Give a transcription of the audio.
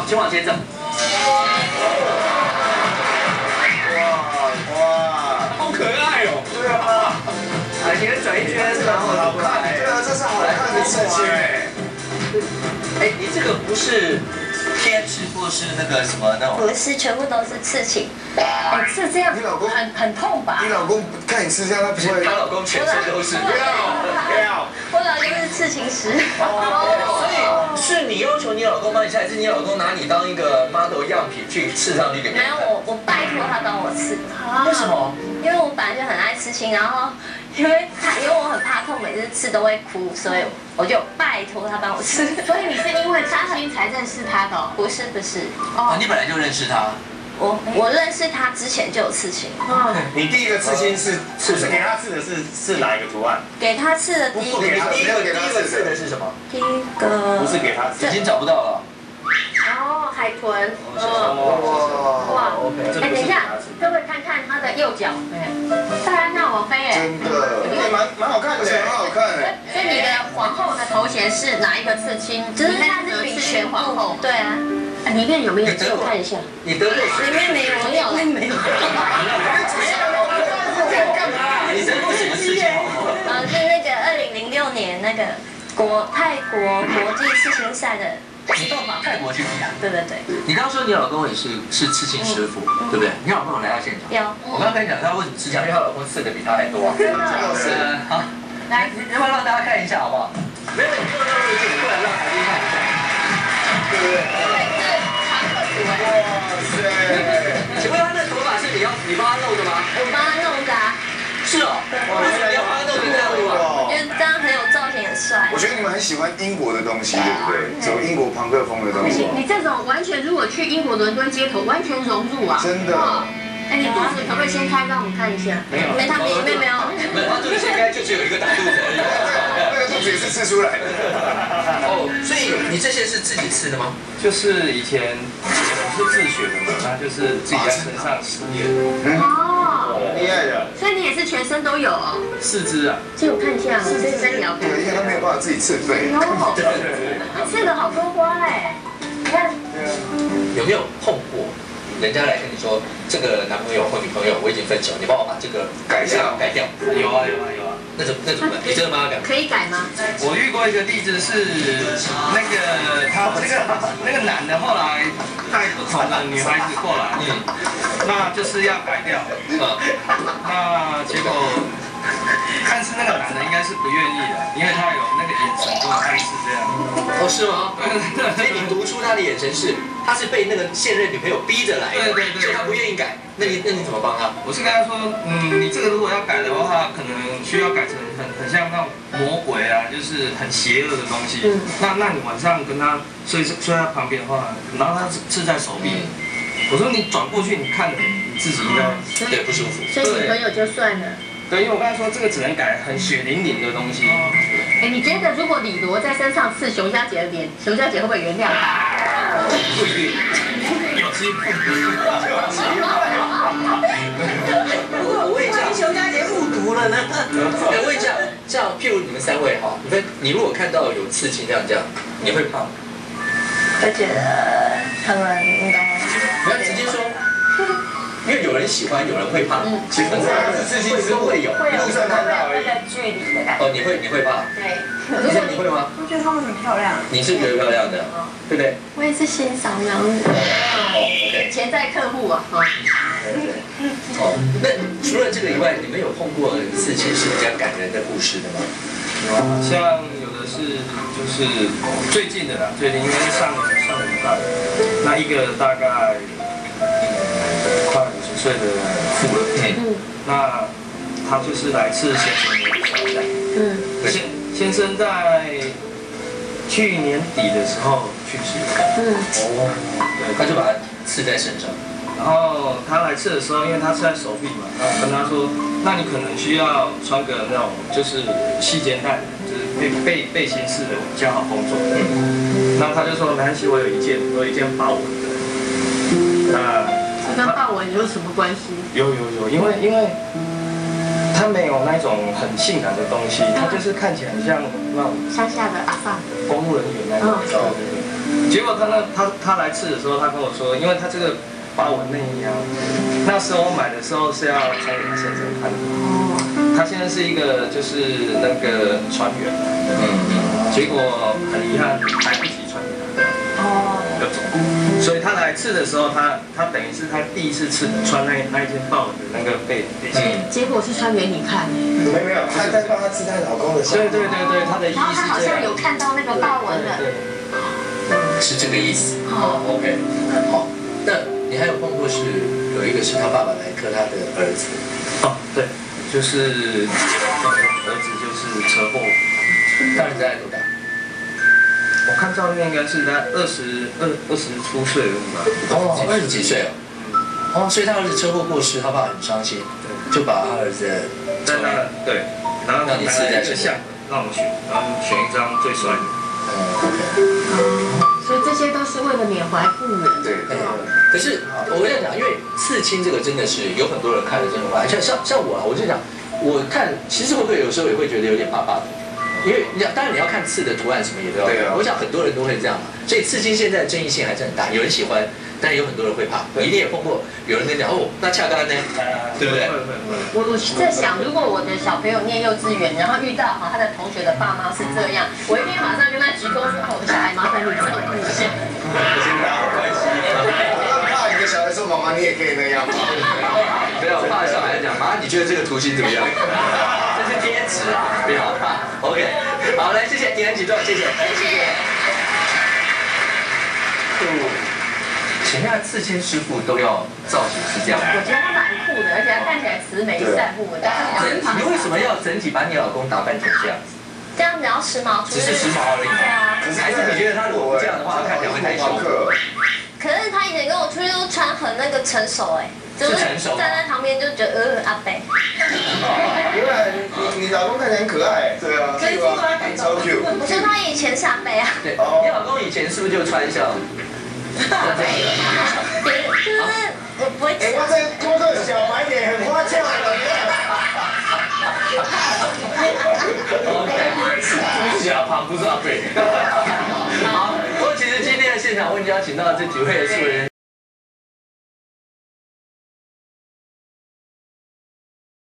请往前走。哇，好可爱哦。对啊。你们转一圈，然后好看。对啊，这是好看的刺青哎。哎，你这个不是天使或是那个什么那种？不是，全部都是刺青。哎，是这样，你老公很痛吧？你老公看你吃这样，他不会？她老公全身都是。不要。我老公是刺青师。所以是你要求你老公帮你刺，还是你老公拿你当一个 model 样品去刺上去给别人？没有，我拜托他帮我刺。为什么？因为我本来就很爱刺青，然后因为我很怕痛，每次刺都会哭，所以我就拜托他帮我刺。所以你是因为刺青才认识他的？不是。哦，你本来就认识他。我认识他之前就有刺青。你第一个刺青是给他刺的是哪一个图案？给他刺的第一个刺的是什么？第一个不是给他刺，已经找不到了。哦，海豚。哇，哎，等一下，各位看看他的右脚，戴安娜王妃，哎，真的，蛮好看的，很好看哎。所以你的皇后的头衔是哪一个刺青？就是它是比全皇后。对啊。里面有没有？借我看一下。你得过？里面没有，没有。干嘛？你得过什么刺青？是那个2006年那个泰国国际刺青赛的。你到泰国去比啊？对。你刚刚说你老公也是刺青师傅，对不对？你老公有来到现场？有。我刚刚跟你讲他为什么刺青，因为她老公刺的比她还多。真的。好，来，要不要让大家看一下好不好？没有，你不能让位置，你过来让海丽看一下。对不对？哇塞！请问他那头发是你帮他弄的吗？我帮他弄的啊。是哦。为什么你要帮他弄成这样子啊？因为这样很有造型，很帅。我觉得你们很喜欢英国的东西，对不对？走英国朋克风的东西。你这种完全如果去英国伦敦街头，完全融入啊！真的。哎，你肚子可不可以掀开让我们看一下？没有，他里面没有。没有，他肚子掀开就只有一个大肚子而已。那个肚子也是刺出来的。哦，所以你这些是自己吃的吗？就是以前我是自学的嘛，那就是自己在身上实验。哦，厉害的。所以你也是全身都有哦。四肢啊。借我看一下，这是真了解。对，因为他没有办法自己刺背。刺了好多花哎，你看。有没有碰过？人家来跟你说，这个男朋友或女朋友我已经分手，你帮我把这个改掉。有啊。那怎么办？你真的帮他改？可以改吗？我遇过一个例子是，那个男的后来带不同的女孩子过来，那就是要改掉，那结果，但是那个男的应该是不愿意的，因为他有那个眼神跟我暗示这样。哦，是吗？所以你读出他的眼神是，他是被那个现任女朋友逼着来的，对，所以他不愿意改。那你怎么帮他？我是跟他说，你这个如果要改的话，可能需要改成很像那种魔鬼啊，就是很邪恶的东西。那你晚上跟他睡在旁边的话，然后他刺在手臂。我说你转过去，你看你自己应该对不舒服。所以女朋友就算了。对，因为我刚才说这个只能改很血淋淋的东西。哎，你觉得如果李罗在身上刺熊小姐的脸，熊小姐会不会原谅他？不一定，有机会。我问一下，熊小姐复读了呢？我问一下，这样譬如你们三位哈，你如果看到有刺青这样，你会怕吗？我觉得他们应该。不要直接说。因为有人喜欢，有人会怕。其实刺青都会有，路上看到那个距离的感觉。哦，你会怕？对。你会吗？我觉得他们很漂亮。你是觉得漂亮的，对不对？我也是欣赏这样子。潜在客户啊。哦，那除了这个以外，你们有碰过刺青是比较感人的故事的吗？有啊，像有的是就是最近的啦，最近应该是上礼拜，那一个大概快50岁的妇人，那他就是来刺先生的小仔，先生在去年底的时候去世的，对，他就把它刺在身上。然后他来刺的时候，因为他刺在手臂嘛，然后跟他说，那你可能需要穿个那种就是细肩带，就是背心式的比较好工作。那他就说没关系，我有一件豹纹的。那这跟豹纹有什么关系？有，因为他没有那种很性感的东西，他就是看起来像那种乡下的阿桑公务人员那种。结果他来刺的时候，他跟我说，因为他这个豹纹内衣啊，那时候我买的时候是要穿给他先生看的。他现在是一个就是那个船员，结果很遗憾来不及穿给他，就走。所以他来刺的时候，他等于是他第一次穿那一件豹纹的那个背心。结果是穿给你看的。没有，她在帮她刺她老公的伤。对，他的意然后思是这样。他好像有看到那个豹纹的。是这个意思。好 ，OK， 好。那你还有碰过是有一个是他爸爸来磕他的儿子。哦，对，就是儿子就是车祸。他儿子大概多大？我看照片应该是在20出岁而已吧。哦，20几岁哦。哦，所以他儿子车祸过世，他爸很伤心，就把他儿子在那对，然后让你刺在一个相，让我选，然后选一张最帅的。OK。所以这些都是为了缅怀故人。对。可是我跟你讲，因为刺青这个真的是有很多人看了真的会，像我啊，我就讲，我看其实会不会有时候也会觉得有点怕怕的。因为你当然你要看刺的图案什么也都要看，我想很多人都会这样嘛，所以刺青现在的争议性还是很大，有人喜欢，但有很多人会怕。你一定也碰过有人跟你讲哦，那恰刚呢，对不对？我在想，如果我的小朋友念幼稚园，然后遇到他的同学的爸妈是这样，我一定马上跟他鞠躬说：“我的小孩，麻烦你照顾一下。”先打好关系。怕你的小孩说：“妈妈，你也可以那样吗？”没有，怕小孩讲，妈，你觉得这个图形怎么样？这是贴纸啊，不要怕。OK， 好，来，谢谢点几段，谢谢。前面的刺青师傅都要造型是这样。我觉得他蛮酷的，而且他看起来慈眉善目的。你为什么要整体把你老公打扮成这样子？这样比较时髦，只是时髦而已。对啊。还是你觉得他如果不这样的话，看起来会太凶？可是他以前跟我出去都穿很那个成熟就是站在旁边就觉得阿伯。原来你老公看起来很可爱。对啊。可以听吗？超 Q。我说他以前是阿伯啊。对，你老公以前是不是就穿像？就是我不会吃。我这工作小白脸很花俏的。OK， 是阿胖，不是阿伯。好，不过其实今天的现场为你邀请到这几位素人。